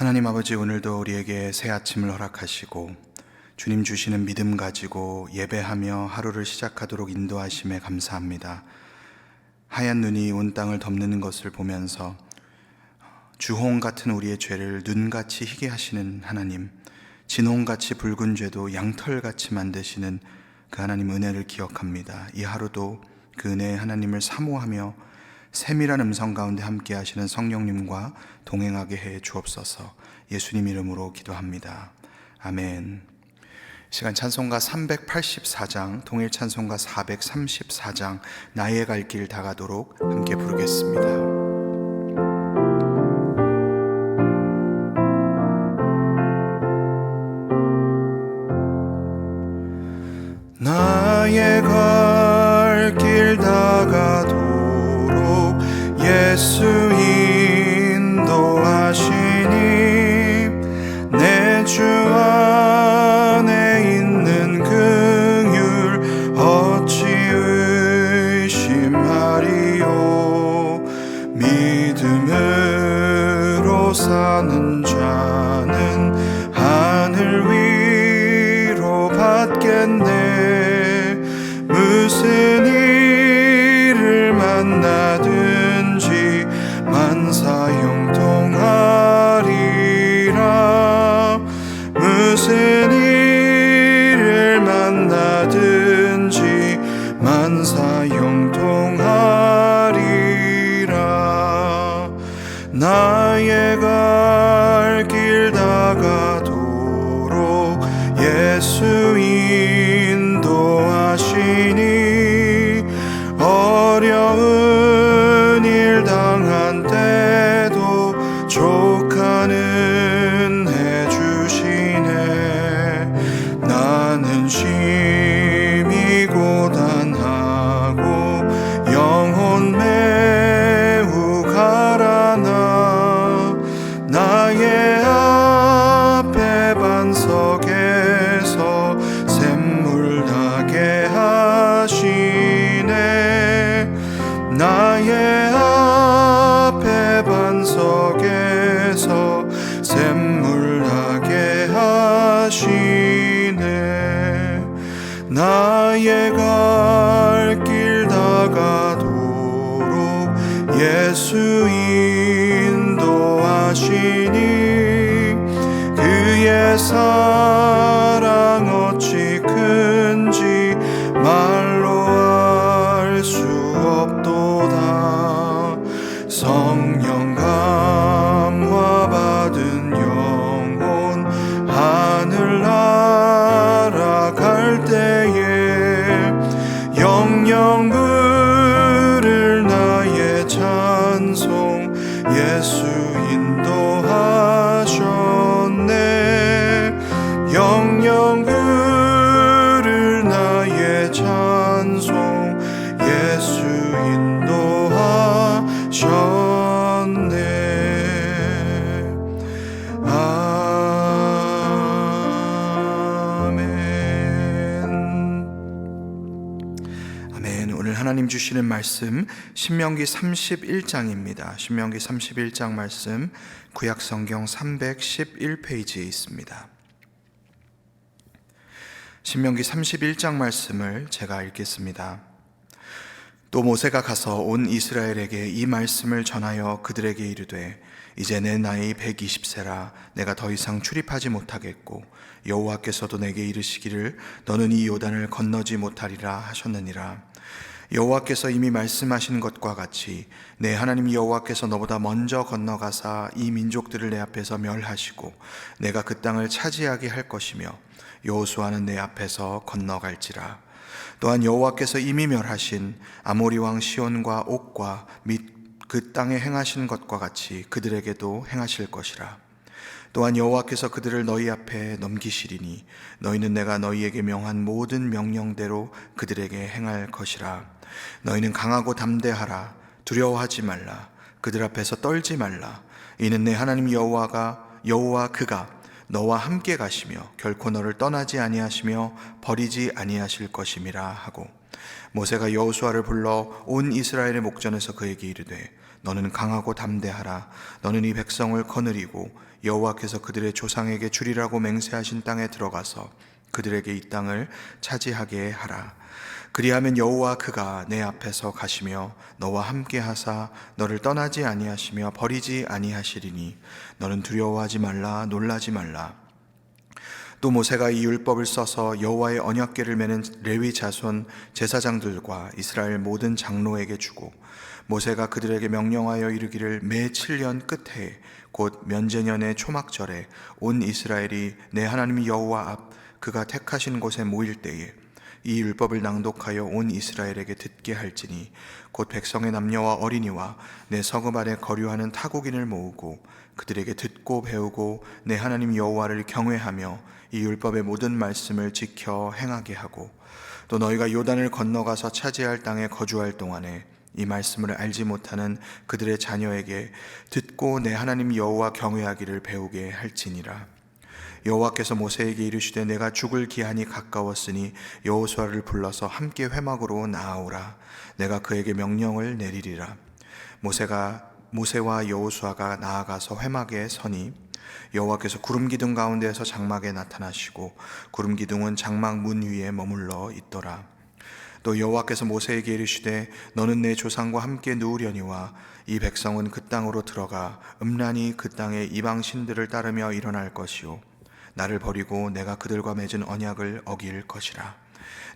하나님 아버지, 오늘도 우리에게 새 아침을 허락하시고 주님 주시는 믿음 가지고 예배하며 하루를 시작하도록 인도하심에 감사합니다. 하얀 눈이 온 땅을 덮는 것을 보면서 주홍 같은 우리의 죄를 눈같이 희게 하시는 하나님, 진홍같이 붉은 죄도 양털같이 만드시는 그 하나님 은혜를 기억합니다. 이 하루도 그 은혜의 하나님을 사모하며 세밀한 음성 가운데 함께 하시는 성령님과 동행하게 해 주옵소서. 예수님 이름으로 기도합니다. 아멘. 시간 찬송가 384장, 통일 찬송가 434장, 나의 갈 길 다가도록 함께 부르겠습니다. 나의 갈 길 다가도록 예수 인도하시니 내 주 안에 있는 긍휼 어찌 의심하리요. 믿음으로 사는 자는 하늘 위로 받겠네. 무슨 일을 만나든지 만사 형통하리라. 무슨 일을 만나든지 만사 형통하리라. 나의 갈 길 다가도록 예수 인도하시니 어려운 일 당한 때도 족하는 해주시네. 나는 심히 고단하고 영혼 매우 가라나. 나의 앞에 반석에서 샘물 나게 하시네. 나의 앞에 반석에서 샘물 나게 하시네. 나의 갈 길 다가도록 예수 인도하시니 그의 사랑 어찌 큰지 말로 알 수 없도다. 성령 감화 받은 영혼 하늘 날아갈 때에 영영 부를 나의 찬송 예수 인도하셨네. 영영 부를 나의 찬송 예수 인도하셨네. 아멘. 오늘 하나님 주시는 말씀 신명기 31장입니다. 신명기 31장 말씀 구약성경 311페이지에 있습니다. 신명기 31장 말씀을 제가 읽겠습니다. 또 모세가 가서 온 이스라엘에게 이 말씀을 전하여 그들에게 이르되 이제 내 나이 120세라 내가 더 이상 출입하지 못하겠고 여호와께서도 내게 이르시기를 너는 이 요단을 건너지 못하리라 하셨느니라. 여호와께서 이미 말씀하신 것과 같이 내 하나님 여호와께서 너보다 먼저 건너가사 이 민족들을 내 앞에서 멸하시고 내가 그 땅을 차지하게 할 것이며 여호수아는 내 앞에서 건너갈지라. 또한 여호와께서 이미 멸하신 아모리 왕 시온과 옥과 및 그 땅에 행하신 것과 같이 그들에게도 행하실 것이라. 또한 여호와께서 그들을 너희 앞에 넘기시리니 너희는 내가 너희에게 명한 모든 명령대로 그들에게 행할 것이라. 너희는 강하고 담대하라. 두려워하지 말라. 그들 앞에서 떨지 말라. 이는 내 하나님 여호와 그가 너와 함께 가시며 결코 너를 떠나지 아니하시며 버리지 아니하실 것임이라 하고 모세가 여호수아를 불러 온 이스라엘의 목전에서 그에게 이르되 너는 강하고 담대하라. 너는 이 백성을 거느리고 여호와께서 그들의 조상에게 주리라고 맹세하신 땅에 들어가서 그들에게 이 땅을 차지하게 하라. 그리하면 여호와 그가 내 앞에서 가시며 너와 함께 하사 너를 떠나지 아니하시며 버리지 아니하시리니 너는 두려워하지 말라. 놀라지 말라. 또 모세가 이 율법을 써서 여호와의 언약궤를 매는 레위 자손 제사장들과 이스라엘 모든 장로에게 주고 모세가 그들에게 명령하여 이르기를 매 7년 끝에 곧 면제년의 초막절에 온 이스라엘이 내 하나님 여호와 앞 그가 택하신 곳에 모일 때에 이 율법을 낭독하여 온 이스라엘에게 듣게 할지니 곧 백성의 남녀와 어린이와 내 성읍 안에 거류하는 타국인을 모으고 그들에게 듣고 배우고 내 하나님 여호와를 경외하며 이 율법의 모든 말씀을 지켜 행하게 하고 또 너희가 요단을 건너가서 차지할 땅에 거주할 동안에 이 말씀을 알지 못하는 그들의 자녀에게 듣고 내 하나님 여호와 경외하기를 배우게 할지니라. 여호와께서 모세에게 이르시되 내가 죽을 기한이 가까웠으니 여호수아를 불러서 함께 회막으로 나아오라. 내가 그에게 명령을 내리리라. 모세와 여호수아가 나아가서 회막에 서니 여호와께서 구름 기둥 가운데에서 장막에 나타나시고 구름 기둥은 장막 문 위에 머물러 있더라. 또 여호와께서 모세에게 이르시되 너는 내 조상과 함께 누우려니와 이 백성은 그 땅으로 들어가 음란히 그 땅의 이방 신들을 따르며 일어날 것이요 나를 버리고 내가 그들과 맺은 언약을 어길 것이라.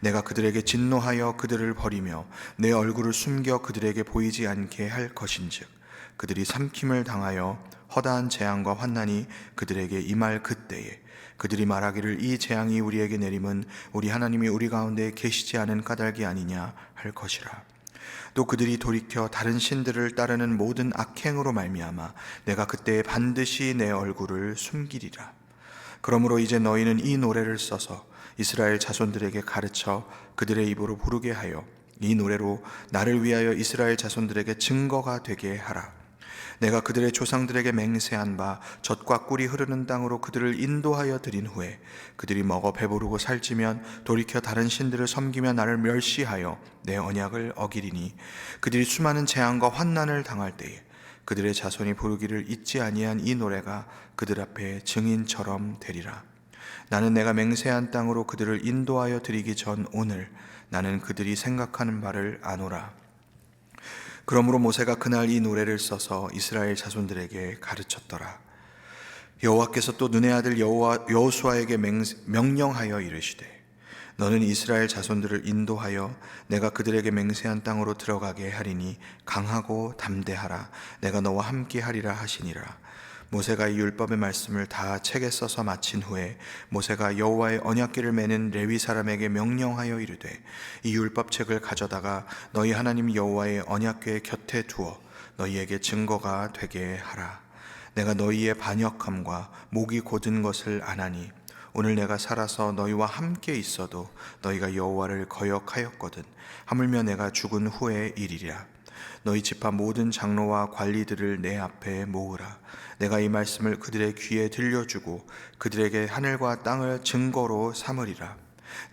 내가 그들에게 진노하여 그들을 버리며 내 얼굴을 숨겨 그들에게 보이지 않게 할 것인즉 그들이 삼킴을 당하여 허다한 재앙과 환난이 그들에게 임할 그때에 그들이 말하기를 이 재앙이 우리에게 내림은 우리 하나님이 우리 가운데 계시지 않은 까닭이 아니냐 할 것이라. 또 그들이 돌이켜 다른 신들을 따르는 모든 악행으로 말미암아 내가 그때에 반드시 내 얼굴을 숨기리라. 그러므로 이제 너희는 이 노래를 써서 이스라엘 자손들에게 가르쳐 그들의 입으로 부르게 하여 이 노래로 나를 위하여 이스라엘 자손들에게 증거가 되게 하라. 내가 그들의 조상들에게 맹세한 바 젖과 꿀이 흐르는 땅으로 그들을 인도하여 드린 후에 그들이 먹어 배부르고 살찌면 돌이켜 다른 신들을 섬기며 나를 멸시하여 내 언약을 어기리니 그들이 수많은 재앙과 환난을 당할 때에 그들의 자손이 부르기를 잊지 아니한 이 노래가 그들 앞에 증인처럼 되리라. 나는 내가 맹세한 땅으로 그들을 인도하여 드리기 전 오늘 나는 그들이 생각하는 바를 아노라. 그러므로 모세가 그날 이 노래를 써서 이스라엘 자손들에게 가르쳤더라. 여호와께서 또 눈의 아들 여호수아에게 명령하여 이르시되 너는 이스라엘 자손들을 인도하여 내가 그들에게 맹세한 땅으로 들어가게 하리니 강하고 담대하라. 내가 너와 함께 하리라 하시니라. 모세가 이 율법의 말씀을 다 책에 써서 마친 후에 모세가 여호와의 언약궤를 매는 레위 사람에게 명령하여 이르되 이 율법책을 가져다가 너희 하나님 여호와의 언약궤 곁에 두어 너희에게 증거가 되게 하라. 내가 너희의 반역함과 목이 곧은 것을 아나니 오늘 내가 살아서 너희와 함께 있어도 너희가 여호와를 거역하였거든. 하물며 내가 죽은 후의 일이랴. 너희 집합 모든 장로와 관리들을 내 앞에 모으라. 내가 이 말씀을 그들의 귀에 들려주고 그들에게 하늘과 땅을 증거로 삼으리라.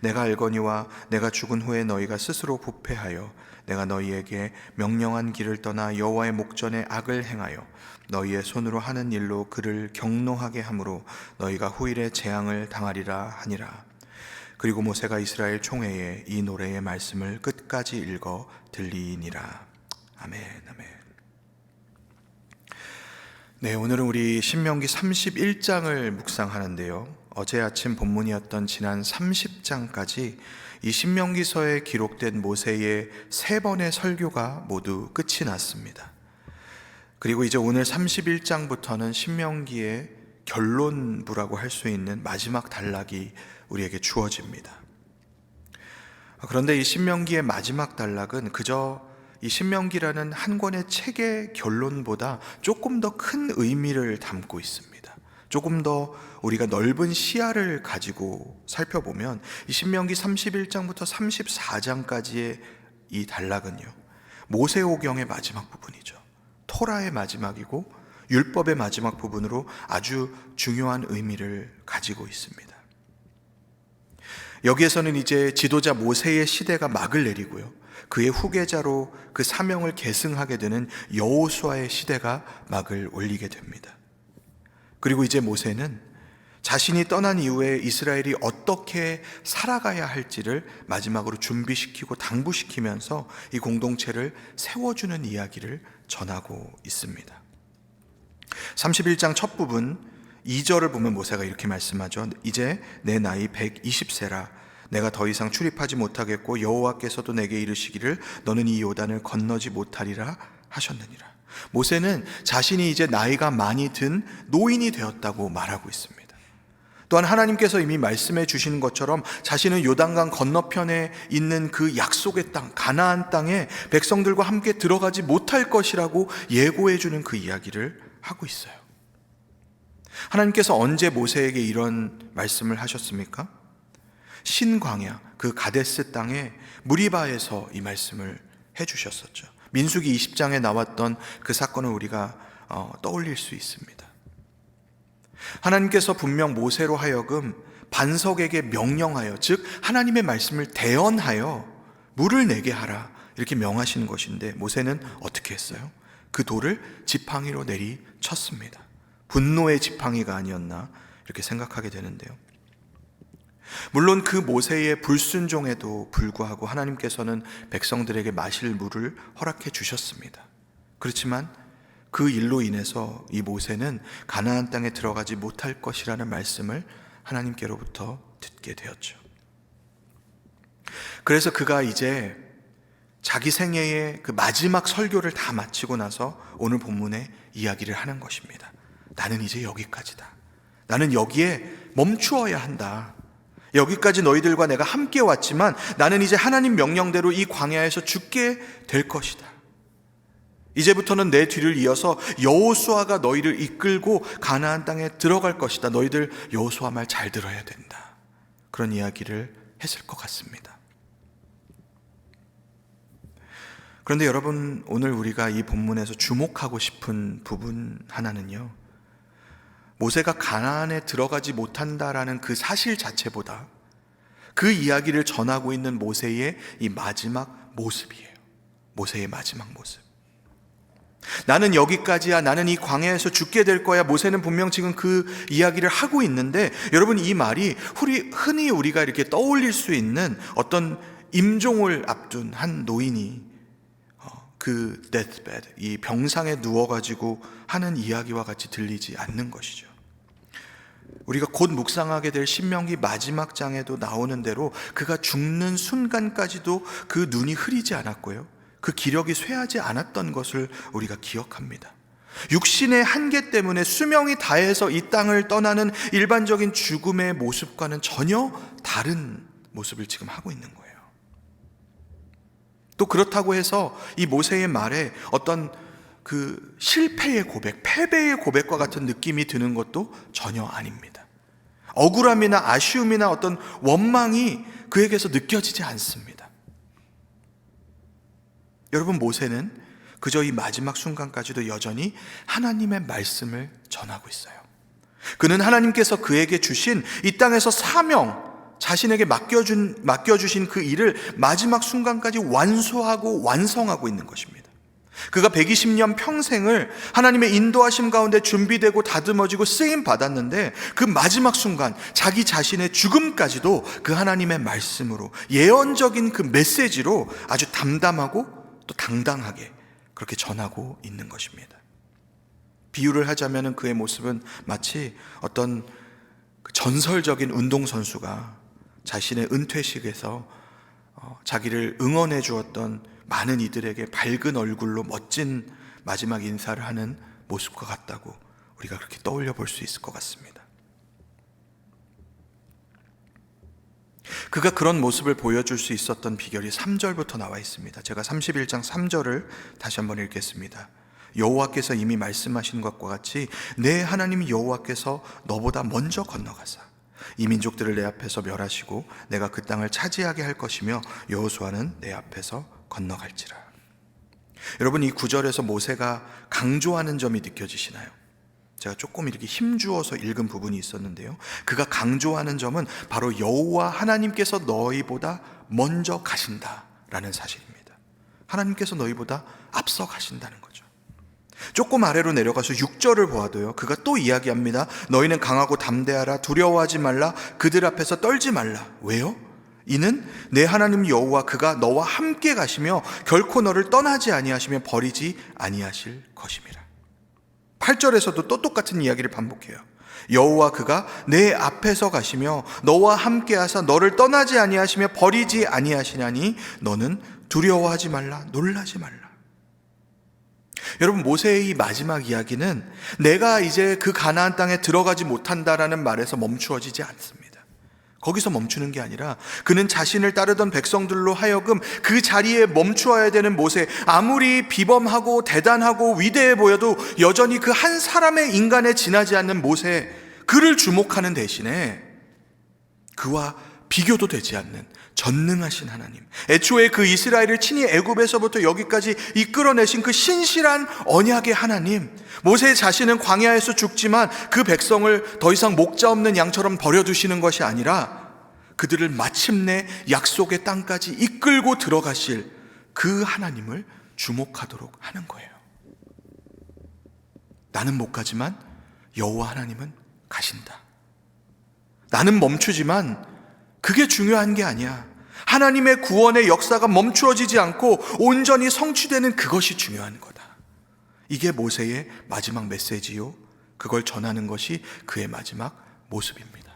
내가 알거니와 내가 죽은 후에 너희가 스스로 부패하여 내가 너희에게 명령한 길을 떠나 여호와의 목전에 악을 행하여 너희의 손으로 하는 일로 그를 경노하게 함으로 너희가 후일에 재앙을 당하리라 하니라. 그리고 모세가 이스라엘 총회에 이 노래의 말씀을 끝까지 읽어 들리니라. 아멘, 아멘. 네, 오늘은 우리 신명기 31장을 묵상하는데요. 어제 아침 본문이었던 지난 30장까지 이 신명기서에 기록된 모세의 3번의 설교가 모두 끝이 났습니다. 그리고 이제 오늘 31장부터는 신명기의 결론부라고 할 수 있는 마지막 단락이 우리에게 주어집니다. 그런데 이 신명기의 마지막 단락은 그저 이 신명기라는 한 권의 책의 결론보다 조금 더 큰 의미를 담고 있습니다. 조금 더 우리가 넓은 시야를 가지고 살펴보면 이 신명기 31장부터 34장까지의 이 단락은요, 모세오경의 마지막 부분이죠. 토라의 마지막이고 율법의 마지막 부분으로 아주 중요한 의미를 가지고 있습니다. 여기에서는 이제 지도자 모세의 시대가 막을 내리고요, 그의 후계자로 그 사명을 계승하게 되는 여호수아의 시대가 막을 올리게 됩니다. 그리고 이제 모세는 자신이 떠난 이후에 이스라엘이 어떻게 살아가야 할지를 마지막으로 준비시키고 당부시키면서 이 공동체를 세워주는 이야기를 전하고 있습니다. 31장 첫 부분 2절을 보면 모세가 이렇게 말씀하죠. 이제 내 나이 120세라. 내가 더 이상 출입하지 못하겠고 여호와께서도 내게 이르시기를 너는 이 요단을 건너지 못하리라 하셨느니라. 모세는 자신이 이제 나이가 많이 든 노인이 되었다고 말하고 있습니다. 또한 하나님께서 이미 말씀해 주신 것처럼 자신은 요단강 건너편에 있는 그 약속의 땅, 가나안 땅에 백성들과 함께 들어가지 못할 것이라고 예고해 주는 그 이야기를 하고 있어요. 하나님께서 언제 모세에게 이런 말씀을 하셨습니까? 신광야, 그 가데스 땅에 무리바에서 이 말씀을 해주셨었죠. 민수기 20장에 나왔던 그 사건을 우리가 떠올릴 수 있습니다. 하나님께서 분명 모세로 하여금 반석에게 명령하여, 즉 하나님의 말씀을 대언하여 물을 내게 하라 이렇게 명하시는 것인데, 모세는 어떻게 했어요? 그 돌을 지팡이로 내리쳤습니다. 분노의 지팡이가 아니었나 이렇게 생각하게 되는데요. 물론 그 모세의 불순종에도 불구하고 하나님께서는 백성들에게 마실 물을 허락해 주셨습니다. 그렇지만 그 일로 인해서 이 모세는 가나안 땅에 들어가지 못할 것이라는 말씀을 하나님께로부터 듣게 되었죠. 그래서 그가 이제 자기 생애의 그 마지막 설교를 다 마치고 나서 오늘 본문에 이야기를 하는 것입니다. 나는 이제 여기까지다. 나는 여기에 멈추어야 한다. 여기까지 너희들과 내가 함께 왔지만 나는 이제 하나님 명령대로 이 광야에서 죽게 될 것이다. 이제부터는 내 뒤를 이어서 여호수아가 너희를 이끌고 가나안 땅에 들어갈 것이다. 너희들 여호수아 말 잘 들어야 된다. 그런 이야기를 했을 것 같습니다. 그런데 여러분, 오늘 우리가 이 본문에서 주목하고 싶은 부분 하나는요, 모세가 가나안에 들어가지 못한다라는 그 사실 자체보다 그 이야기를 전하고 있는 모세의 이 마지막 모습이에요. 모세의 마지막 모습. 나는 여기까지야. 나는 이 광야에서 죽게 될 거야. 모세는 분명 지금 그 이야기를 하고 있는데, 여러분, 이 말이 흔히 우리가 이렇게 떠올릴 수 있는 어떤 임종을 앞둔 한 노인이 그 데스베드, 이 병상에 누워가지고 하는 이야기와 같이 들리지 않는 것이죠. 우리가 곧 묵상하게 될 신명기 마지막 장에도 나오는 대로 그가 죽는 순간까지도 그 눈이 흐리지 않았고요, 그 기력이 쇠하지 않았던 것을 우리가 기억합니다. 육신의 한계 때문에 수명이 다해서 이 땅을 떠나는 일반적인 죽음의 모습과는 전혀 다른 모습을 지금 하고 있는 거예요. 또 그렇다고 해서 이 모세의 말에 어떤 그 실패의 고백, 패배의 고백과 같은 느낌이 드는 것도 전혀 아닙니다. 억울함이나 아쉬움이나 어떤 원망이 그에게서 느껴지지 않습니다. 여러분, 모세는 그저 이 마지막 순간까지도 여전히 하나님의 말씀을 전하고 있어요. 그는 하나님께서 그에게 주신 이 땅에서 사명, 자신에게 맡겨주신 그 일을 마지막 순간까지 완수하고 완성하고 있는 것입니다. 그가 120년 평생을 하나님의 인도하심 가운데 준비되고 다듬어지고 쓰임 받았는데, 그 마지막 순간 자기 자신의 죽음까지도 그 하나님의 말씀으로, 예언적인 그 메시지로 아주 담담하고 또 당당하게 그렇게 전하고 있는 것입니다. 비유를 하자면 그의 모습은 마치 어떤 전설적인 운동선수가 자신의 은퇴식에서 자기를 응원해 주었던 많은 이들에게 밝은 얼굴로 멋진 마지막 인사를 하는 모습과 같다고 우리가 그렇게 떠올려 볼 수 있을 것 같습니다. 그가 그런 모습을 보여줄 수 있었던 비결이 3절부터 나와 있습니다. 제가 31장 3절을 다시 한번 읽겠습니다. 여호와께서 이미 말씀하신 것과 같이 내 하나님 여호와께서 너보다 먼저 건너가사 이 민족들을 내 앞에서 멸하시고 내가 그 땅을 차지하게 할 것이며 여호수아는 내 앞에서 건너갈지라. 여러분, 이 구절에서 모세가 강조하는 점이 느껴지시나요? 제가 조금 이렇게 힘주어서 읽은 부분이 있었는데요, 그가 강조하는 점은 바로 여호와 하나님께서 너희보다 먼저 가신다라는 사실입니다. 하나님께서 너희보다 앞서 가신다는 거죠. 조금 아래로 내려가서 6절을 보아도요, 그가 또 이야기합니다. 너희는 강하고 담대하라. 두려워하지 말라. 그들 앞에서 떨지 말라. 왜요? 이는 내 하나님 여호와 그가 너와 함께 가시며 결코 너를 떠나지 아니하시며 버리지 아니하실 것임이라. 8절에서도 또 똑같은 이야기를 반복해요. 여호와 그가 내 앞에서 가시며 너와 함께 하사 너를 떠나지 아니하시며 버리지 아니하시나니 너는 두려워하지 말라. 놀라지 말라. 여러분, 모세의 이 마지막 이야기는 내가 이제 그 가나안 땅에 들어가지 못한다라는 말에서 멈추어지지 않습니다. 거기서 멈추는 게 아니라 그는 자신을 따르던 백성들로 하여금 그 자리에 멈추어야 되는 모세, 아무리 비범하고 대단하고 위대해 보여도 여전히 그 한 사람의 인간에 지나지 않는 모세, 그를 주목하는 대신에 그와 비교도 되지 않는 전능하신 하나님, 애초에 그 이스라엘을 친히 애굽에서부터 여기까지 이끌어내신 그 신실한 언약의 하나님, 모세 자신은 광야에서 죽지만 그 백성을 더 이상 목자 없는 양처럼 버려두시는 것이 아니라 그들을 마침내 약속의 땅까지 이끌고 들어가실 그 하나님을 주목하도록 하는 거예요. 나는 못 가지만 여호와 하나님은 가신다. 나는 멈추지만 그게 중요한 게 아니야. 하나님의 구원의 역사가 멈추어지지 않고 온전히 성취되는 그것이 중요한 거다. 이게 모세의 마지막 메시지요, 그걸 전하는 것이 그의 마지막 모습입니다.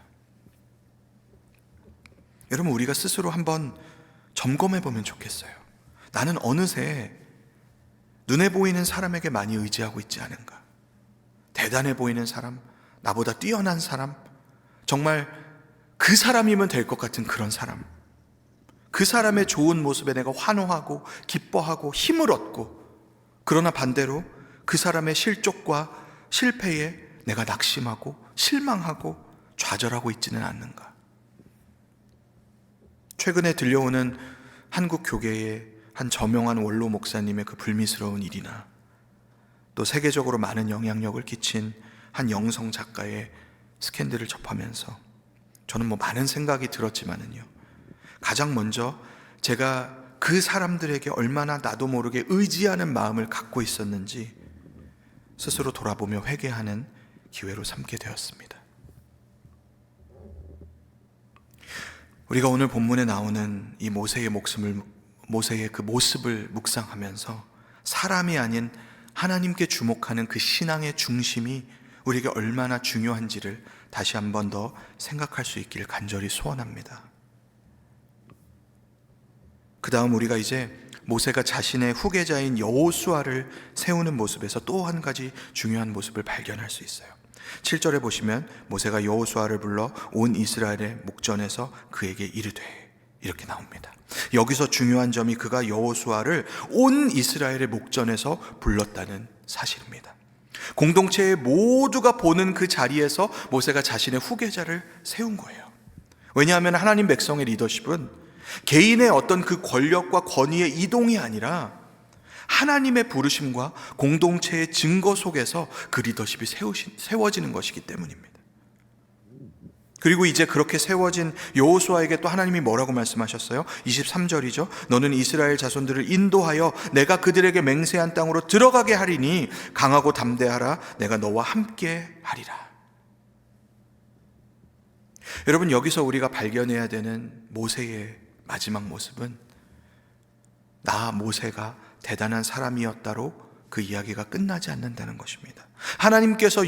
여러분, 우리가 스스로 한번 점검해 보면 좋겠어요. 나는 어느새 눈에 보이는 사람에게 많이 의지하고 있지 않은가? 대단해 보이는 사람, 나보다 뛰어난 사람, 정말 그 사람이면 될 것 같은 그런 사람, 그 사람의 좋은 모습에 내가 환호하고 기뻐하고 힘을 얻고, 그러나 반대로 그 사람의 실족과 실패에 내가 낙심하고 실망하고 좌절하고 있지는 않는가? 최근에 들려오는 한국 교계의 한 저명한 원로 목사님의 그 불미스러운 일이나, 또 세계적으로 많은 영향력을 끼친 한 영성 작가의 스캔들을 접하면서 저는 많은 생각이 들었지만은요, 가장 먼저 제가 그 사람들에게 얼마나 나도 모르게 의지하는 마음을 갖고 있었는지 스스로 돌아보며 회개하는 기회로 삼게 되었습니다. 우리가 오늘 본문에 나오는 이 모세의 그 모습을 묵상하면서 사람이 아닌 하나님께 주목하는 그 신앙의 중심이 우리에게 얼마나 중요한지를 다시 한 번 더 생각할 수 있기를 간절히 소원합니다. 그 다음 우리가 이제 모세가 자신의 후계자인 여호수아를 세우는 모습에서 또 한 가지 중요한 모습을 발견할 수 있어요. 7절에 보시면 모세가 여호수아를 불러 온 이스라엘의 목전에서 그에게 이르되, 이렇게 나옵니다. 여기서 중요한 점이 그가 여호수아를 온 이스라엘의 목전에서 불렀다는 사실입니다. 공동체의 모두가 보는 그 자리에서 모세가 자신의 후계자를 세운 거예요. 왜냐하면 하나님 백성의 리더십은 개인의 어떤 그 권력과 권위의 이동이 아니라 하나님의 부르심과 공동체의 증거 속에서 그 리더십이 세워지는 것이기 때문입니다. 그리고 이제 그렇게 세워진 여호수아에게 또 하나님이 뭐라고 말씀하셨어요? 23절이죠. 너는 이스라엘 자손들을 인도하여 내가 그들에게 맹세한 땅으로 들어가게 하리니 강하고 담대하라. 내가 너와 함께 하리라. 여러분, 여기서 우리가 발견해야 되는 모세의 마지막 모습은 나 모세가 대단한 사람이었다로 그 이야기가 끝나지 않는다는 것입니다. 하나님께서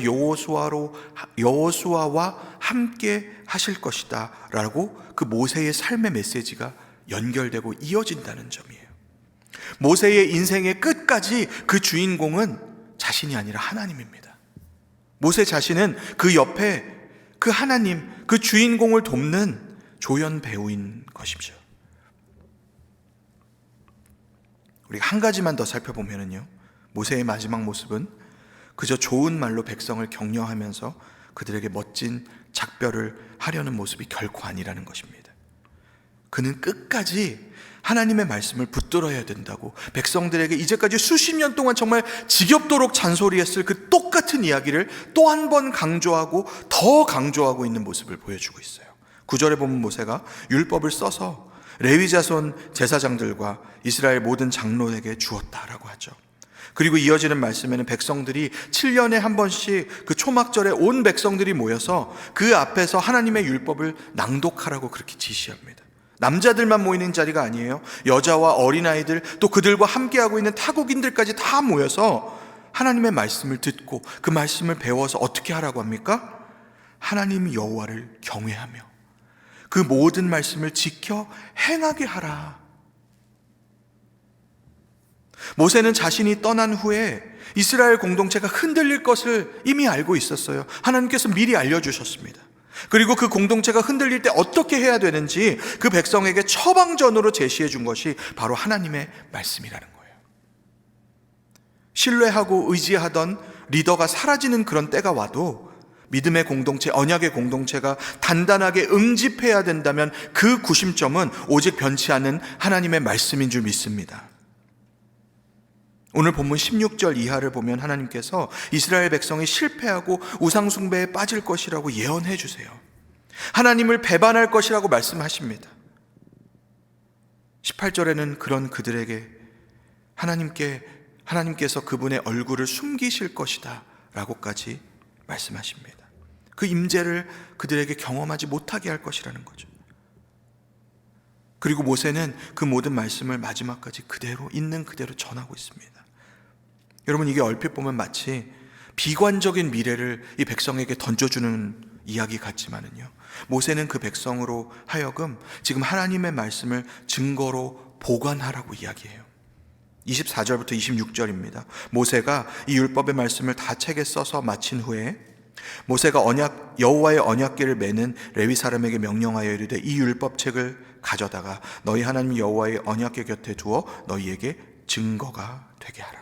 여호수아와 함께 하실 것이다 라고 그 모세의 삶의 메시지가 연결되고 이어진다는 점이에요. 모세의 인생의 끝까지 그 주인공은 자신이 아니라 하나님입니다. 모세 자신은 그 옆에 그 하나님, 그 주인공을 돕는 조연 배우인 것이죠. 우리가 한 가지만 더 살펴보면요, 모세의 마지막 모습은 그저 좋은 말로 백성을 격려하면서 그들에게 멋진 작별을 하려는 모습이 결코 아니라는 것입니다. 그는 끝까지 하나님의 말씀을 붙들어야 된다고 백성들에게 이제까지 수십 년 동안 정말 지겹도록 잔소리했을 그 똑같은 이야기를 또 한 번 강조하고 더 강조하고 있는 모습을 보여주고 있어요. 9절에 보면 모세가 율법을 써서 레위 자손 제사장들과 이스라엘 모든 장로에게 주었다라고 하죠. 그리고 이어지는 말씀에는 백성들이 7년에 한 번씩 그 초막절에 온 백성들이 모여서 그 앞에서 하나님의 율법을 낭독하라고 그렇게 지시합니다. 남자들만 모이는 자리가 아니에요. 여자와 어린아이들, 또 그들과 함께하고 있는 타국인들까지 다 모여서 하나님의 말씀을 듣고 그 말씀을 배워서 어떻게 하라고 합니까? 하나님 여호와를 경외하며 그 모든 말씀을 지켜 행하게 하라. 모세는 자신이 떠난 후에 이스라엘 공동체가 흔들릴 것을 이미 알고 있었어요. 하나님께서 미리 알려주셨습니다. 그리고 그 공동체가 흔들릴 때 어떻게 해야 되는지 그 백성에게 처방전으로 제시해 준 것이 바로 하나님의 말씀이라는 거예요. 신뢰하고 의지하던 리더가 사라지는 그런 때가 와도 믿음의 공동체, 언약의 공동체가 단단하게 응집해야 된다면 그 구심점은 오직 변치 않는 하나님의 말씀인 줄 믿습니다. 오늘 본문 16절 이하를 보면 하나님께서 이스라엘 백성이 실패하고 우상숭배에 빠질 것이라고 예언해 주세요. 하나님을 배반할 것이라고 말씀하십니다. 18절에는 그런 그들에게 하나님께서 그분의 얼굴을 숨기실 것이다 라고까지 말씀하십니다. 그 임재를 그들에게 경험하지 못하게 할 것이라는 거죠. 그리고 모세는 그 모든 말씀을 마지막까지 있는 그대로 전하고 있습니다. 여러분, 이게 얼핏 보면 마치 비관적인 미래를 이 백성에게 던져주는 이야기 같지만은요, 모세는 그 백성으로 하여금 지금 하나님의 말씀을 증거로 보관하라고 이야기해요. 24절부터 26절입니다. 모세가 이 율법의 말씀을 다 책에 써서 마친 후에 모세가 여호와의 언약궤를 메는 레위 사람에게 명령하여 이르되 이 율법책을 가져다가 너희 하나님 여호와의 언약궤 곁에 두어 너희에게 증거가 되게 하라.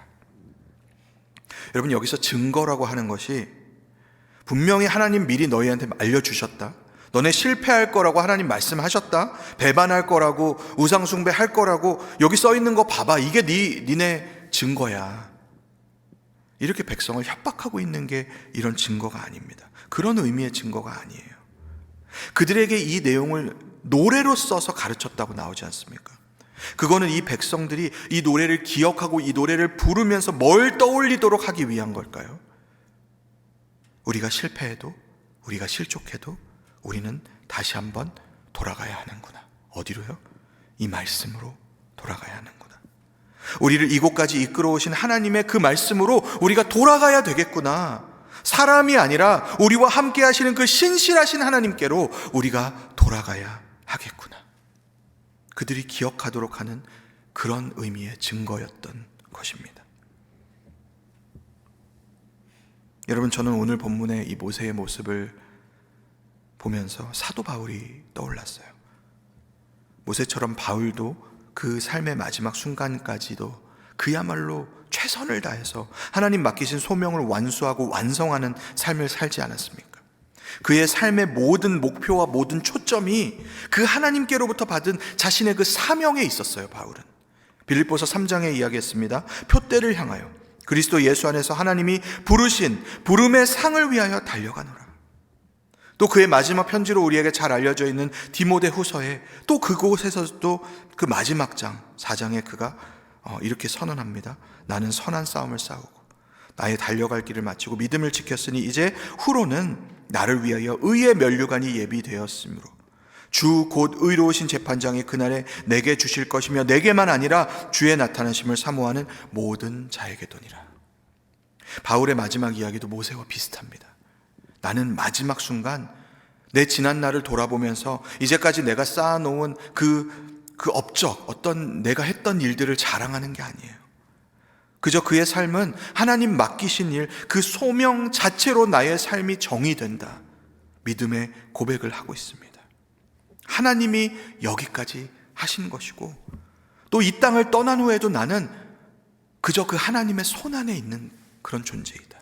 여러분, 여기서 증거라고 하는 것이 분명히 하나님 미리 너희한테 알려주셨다, 너네 실패할 거라고 하나님 말씀하셨다, 배반할 거라고, 우상숭배할 거라고 여기 써 있는 거 봐봐, 이게 니네 증거야, 이렇게 백성을 협박하고 있는 게 이런 증거가 아닙니다. 그런 의미의 증거가 아니에요. 그들에게 이 내용을 노래로 써서 가르쳤다고 나오지 않습니까? 그거는 이 백성들이 이 노래를 기억하고 이 노래를 부르면서 뭘 떠올리도록 하기 위한 걸까요? 우리가 실패해도, 우리가 실족해도 우리는 다시 한번 돌아가야 하는구나. 어디로요? 이 말씀으로 돌아가야 하는구나. 우리를 이곳까지 이끌어 오신 하나님의 그 말씀으로 우리가 돌아가야 되겠구나. 사람이 아니라 우리와 함께 하시는 그 신실하신 하나님께로 우리가 돌아가야 하겠구나. 그들이 기억하도록 하는 그런 의미의 증거였던 것입니다. 여러분, 저는 오늘 본문의 이 모세의 모습을 보면서 사도 바울이 떠올랐어요. 모세처럼 바울도 그 삶의 마지막 순간까지도 그야말로 최선을 다해서 하나님 맡기신 소명을 완수하고 완성하는 삶을 살지 않았습니까? 그의 삶의 모든 목표와 모든 초점이 그 하나님께로부터 받은 자신의 그 사명에 있었어요. 바울은 빌립보서 3장에 이야기했습니다. 표대를 향하여 그리스도 예수 안에서 하나님이 부르신 부름의 상을 위하여 달려가노라. 또 그의 마지막 편지로 우리에게 잘 알려져 있는 디모데 후서에 또 그곳에서도 그 마지막 장 4장에 그가 이렇게 선언합니다. 나는 선한 싸움을 싸우고 나의 달려갈 길을 마치고 믿음을 지켰으니 이제 후로는 나를 위하여 의의 면류관이 예비되었으므로 주 곧 의로우신 재판장이 그날에 내게 주실 것이며 내게만 아니라 주의 나타나심을 사모하는 모든 자에게도니라. 바울의 마지막 이야기도 모세와 비슷합니다. 나는 마지막 순간 내 지난 날을 돌아보면서 이제까지 내가 쌓아놓은 그 업적, 어떤 내가 했던 일들을 자랑하는 게 아니에요. 그저 그의 삶은 하나님 맡기신 일, 그 소명 자체로 나의 삶이 정의된다, 믿음의 고백을 하고 있습니다. 하나님이 여기까지 하신 것이고 또 이 땅을 떠난 후에도 나는 그저 그 하나님의 손 안에 있는 그런 존재이다.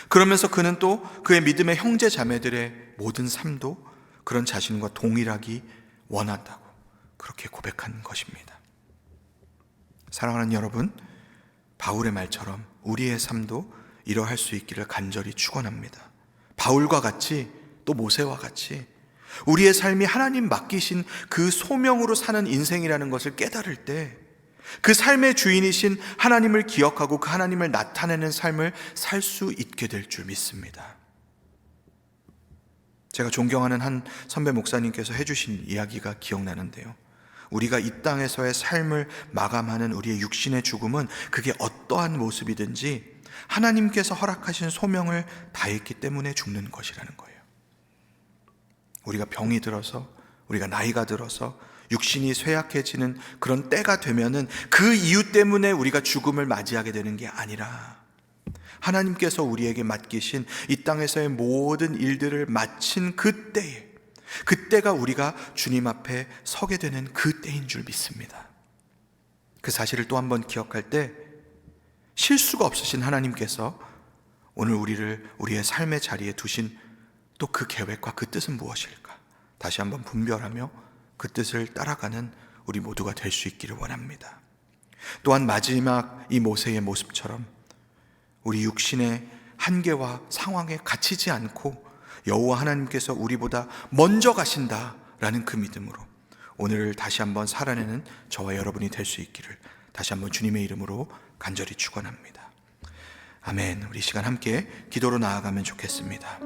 그러면서 그는 또 그의 믿음의 형제 자매들의 모든 삶도 그런 자신과 동일하기 원한다고, 그렇게 고백한 것입니다. 사랑하는 여러분, 바울의 말처럼 우리의 삶도 이러할 수 있기를 간절히 축원합니다. 바울과 같이, 또 모세와 같이 우리의 삶이 하나님 맡기신 그 소명으로 사는 인생이라는 것을 깨달을 때 그 삶의 주인이신 하나님을 기억하고 그 하나님을 나타내는 삶을 살 수 있게 될 줄 믿습니다. 제가 존경하는 한 선배 목사님께서 해주신 이야기가 기억나는데요, 우리가 이 땅에서의 삶을 마감하는 우리의 육신의 죽음은 그게 어떠한 모습이든지 하나님께서 허락하신 소명을 다했기 때문에 죽는 것이라는 거예요. 우리가 병이 들어서, 우리가 나이가 들어서 육신이 쇠약해지는 그런 때가 되면은 그 이유 때문에 우리가 죽음을 맞이하게 되는 게 아니라 하나님께서 우리에게 맡기신 이 땅에서의 모든 일들을 마친 그때에, 그때가 우리가 주님 앞에 서게 되는 그 때인 줄 믿습니다. 그 사실을 또 한번 기억할 때 실수가 없으신 하나님께서 오늘 우리를 우리의 삶의 자리에 두신 또 그 계획과 그 뜻은 무엇일까? 다시 한번 분별하며 그 뜻을 따라가는 우리 모두가 될 수 있기를 원합니다. 또한 마지막 이 모세의 모습처럼 우리 육신의 한계와 상황에 갇히지 않고 여호와 하나님께서 우리보다 먼저 가신다라는 그 믿음으로 오늘을 다시 한번 살아내는 저와 여러분이 될 수 있기를 다시 한번 주님의 이름으로 간절히 축원합니다. 아멘. 우리 시간 함께 기도로 나아가면 좋겠습니다.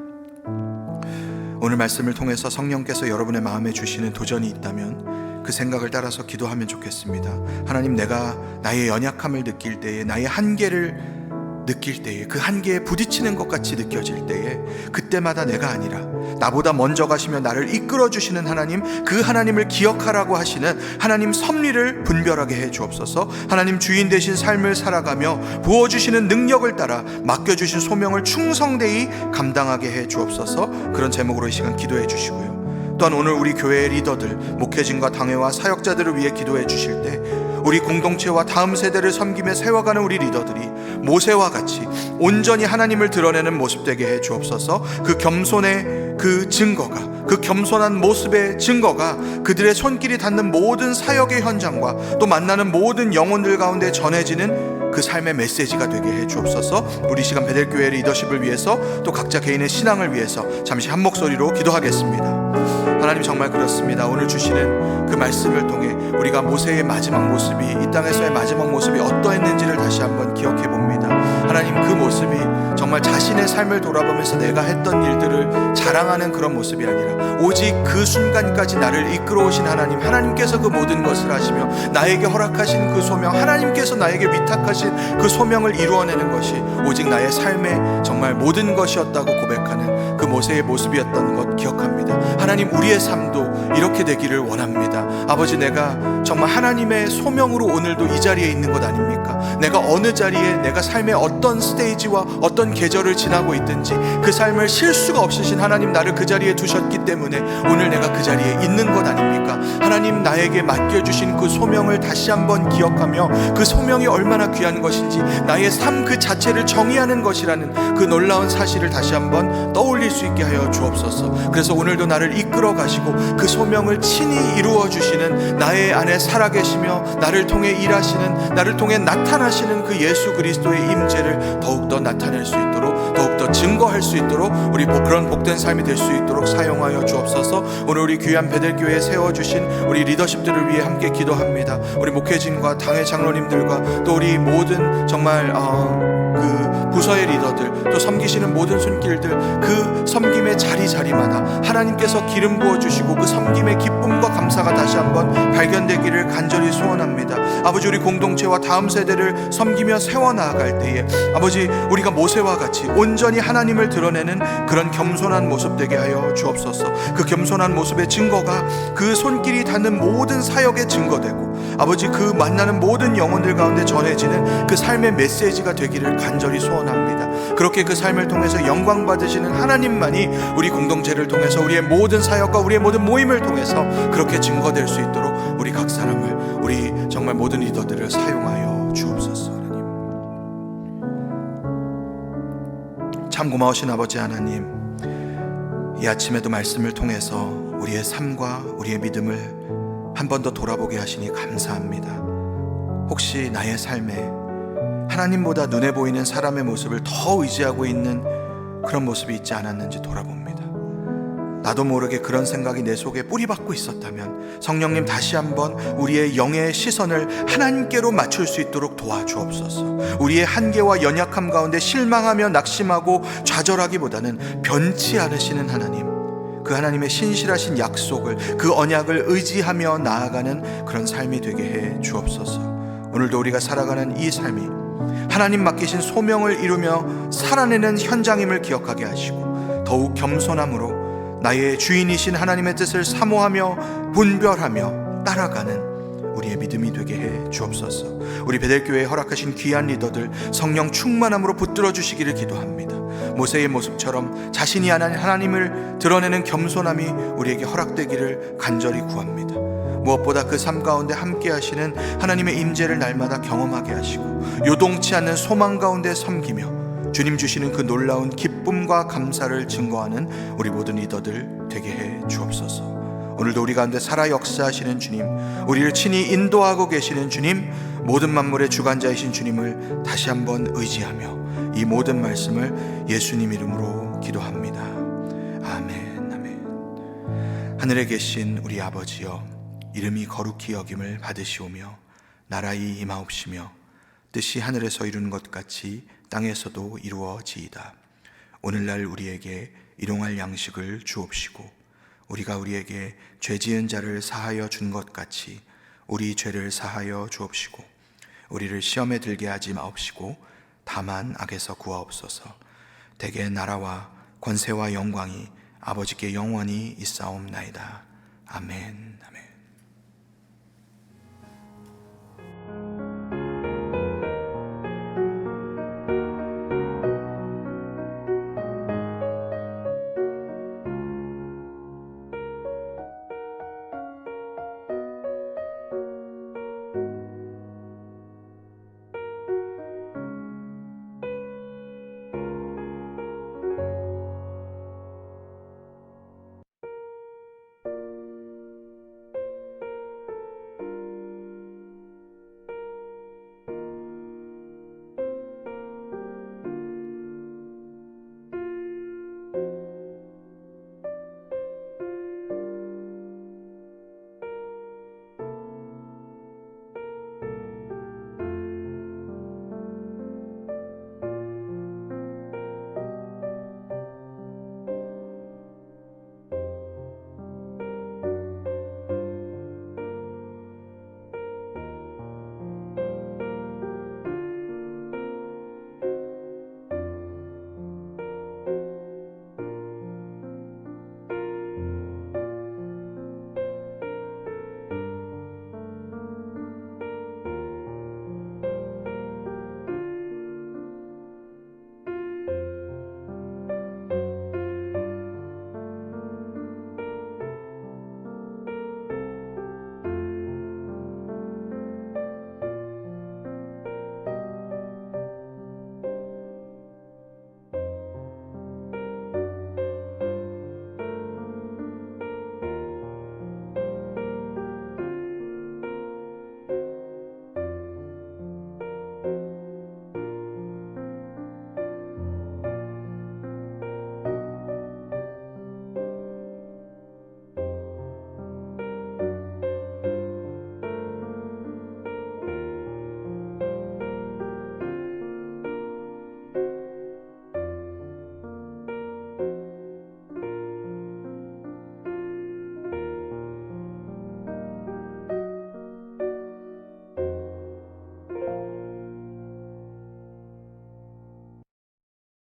오늘 말씀을 통해서 성령께서 여러분의 마음에 주시는 도전이 있다면 그 생각을 따라서 기도하면 좋겠습니다. 하나님, 내가 나의 연약함을 느낄 때에, 나의 한계를 느낄 때에, 그 한계에 부딪히는 것 같이 느껴질 때에 그때마다 내가 아니라 나보다 먼저 가시며 나를 이끌어 주시는 하나님, 그 하나님을 기억하라고 하시는 하나님 섭리를 분별하게 해 주옵소서. 하나님 주인 되신 삶을 살아가며 부어주시는 능력을 따라 맡겨주신 소명을 충성되이 감당하게 해 주옵소서. 그런 제목으로 이 시간 기도해 주시고요, 또한 오늘 우리 교회의 리더들, 목회진과 당회와 사역자들을 위해 기도해 주실 때 우리 공동체와 다음 세대를 섬기며 세워가는 우리 리더들이 모세와 같이 온전히 하나님을 드러내는 모습 되게 해 주옵소서. 그 겸손의 그 증거가, 그 겸손한 모습의 증거가 그들의 손길이 닿는 모든 사역의 현장과 또 만나는 모든 영혼들 가운데 전해지는 그 삶의 메시지가 되게 해 주옵소서. 우리 시간 베델교회 리더십을 위해서 또 각자 개인의 신앙을 위해서 잠시 한 목소리로 기도하겠습니다. 하나님, 정말 그렇습니다. 오늘 주시는 그 말씀을 통해 우리가 모세의 마지막 모습이, 이 땅에서의 마지막 모습이 어떠했는지를 다시 한번 기억해 봅니다. 하나님, 그 모습이 정말 자신의 삶을 돌아보면서 내가 했던 일들을 자랑하는 그런 모습이 아니라 오직 그 순간까지 나를 이끌어 오신 하나님, 하나님께서 그 모든 것을 하시며 나에게 허락하신 그 소명, 하나님께서 나에게 위탁하신 그 소명을 이루어내는 것이 오직 나의 삶의 정말 모든 것이었다고 고백하는 그 모세의 모습이었던 것 기억합니다. 하나님, 우리의 삶도 이렇게 되기를 원합니다. 아버지, 내가 정말 하나님의 소명으로 오늘도 이 자리에 있는 것 아닙니까? 내가 어느 자리에, 내가 삶의 어떤 스테이지와 어떤 계절을 지나고 있든지 그 삶을 실수가 없으신 하나님, 나를 그 자리에 두셨기 때문에 오늘 내가 그 자리에 있는 것 아닙니까? 하나님, 나에게 맡겨주신 그 소명을 다시 한번 기억하며 그 소명이 얼마나 귀한 것인지, 나의 삶 그 자체를 정의하는 것이라는 그 놀라운 사실을 다시 한번 떠올릴 수 있게 하여 주옵소서. 그래서 오늘도 나를 이끌어 가시고 그 소명을 친히 이루어 주시는 나의 안에 살아계시며 나를 통해 일하시는, 나를 통해 나타나시는 그 예수 그리스도의 임재를 더욱더 나타낼 수 있도록, 더욱더 증거할 수 있도록 우리 그런 복된 삶이 될 수 있도록 사용하여 주옵소서. 오늘 우리 귀한 베델교회에 세워주신 우리 리더십들을 위해 함께 기도합니다. 우리 목회진과 당회 장로님들과 또 우리 모든 정말 그 부서의 리더들, 또 섬기시는 모든 손길들, 그 섬김의 자리자리마다 하나님께서 기름 부어주시고 그 섬김의 기쁨과 감사가 다시 한번 발견되기를 간절히 소원합니다. 아버지, 우리 공동체와 다음 세대를 섬기며 세워나갈 때에 아버지, 우리가 모세와 같이 온전히 하나님을 드러내는 그런 겸손한 모습 되게 하여 주옵소서. 그 겸손한 모습의 증거가 그 손길이 닿는 모든 사역의 증거되고 아버지, 그 만나는 모든 영혼들 가운데 전해지는 그 삶의 메시지가 되기를 간절히 소원합니다. 그렇게 그 삶을 통해서 영광 받으시는 하나님만이 우리 공동체를 통해서, 우리의 모든 사역과 우리의 모든 모임을 통해서 그렇게 증거될 수 있도록 우리 각 사람을, 우리 정말 모든 리더들을 사용하여 주옵소서. 하나님, 참 고마우신 아버지 하나님, 이 아침에도 말씀을 통해서 우리의 삶과 우리의 믿음을 한 번 더 돌아보게 하시니 감사합니다. 혹시 나의 삶에 하나님보다 눈에 보이는 사람의 모습을 더 의지하고 있는 그런 모습이 있지 않았는지 돌아봅니다. 나도 모르게 그런 생각이 내 속에 뿌리박고 있었다면 성령님 다시 한번 우리의 영의 시선을 하나님께로 맞출 수 있도록 도와주옵소서. 우리의 한계와 연약함 가운데 실망하며 낙심하고 좌절하기보다는 변치 않으시는 하나님, 그 하나님의 신실하신 약속을, 그 언약을 의지하며 나아가는 그런 삶이 되게 해 주옵소서. 오늘도 우리가 살아가는 이 삶이 하나님 맡기신 소명을 이루며 살아내는 현장임을 기억하게 하시고 더욱 겸손함으로 나의 주인이신 하나님의 뜻을 사모하며 분별하며 따라가는 우리의 믿음이 되게 해 주옵소서. 우리 베델교회에 허락하신 귀한 리더들 성령 충만함으로 붙들어 주시기를 기도합니다. 모세의 모습처럼 자신이 아닌 하나님을 드러내는 겸손함이 우리에게 허락되기를 간절히 구합니다. 무엇보다 그 삶 가운데 함께 하시는 하나님의 임재를 날마다 경험하게 하시고 요동치 않는 소망 가운데 섬기며 주님 주시는 그 놀라운 기쁨과 감사를 증거하는 우리 모든 리더들 되게 해 주옵소서. 오늘도 우리 가운데 살아 역사하시는 주님, 우리를 친히 인도하고 계시는 주님, 모든 만물의 주관자이신 주님을 다시 한번 의지하며 이 모든 말씀을 예수님 이름으로 기도합니다. 아멘, 아멘. 하늘에 계신 우리 아버지여, 이름이 거룩히 여김을 받으시오며 나라의 임하옵시며 뜻이 하늘에서 이루는 것 같이 땅에서도 이루어지이다. 오늘날 우리에게 일용할 양식을 주옵시고 우리가 우리에게 죄 지은 자를 사하여 준 것 같이 우리 죄를 사하여 주옵시고 우리를 시험에 들게 하지 마옵시고 다만 악에서 구하옵소서. 대개 나라와 권세와 영광이 아버지께 영원히 있사옵나이다. 아멘, 아멘.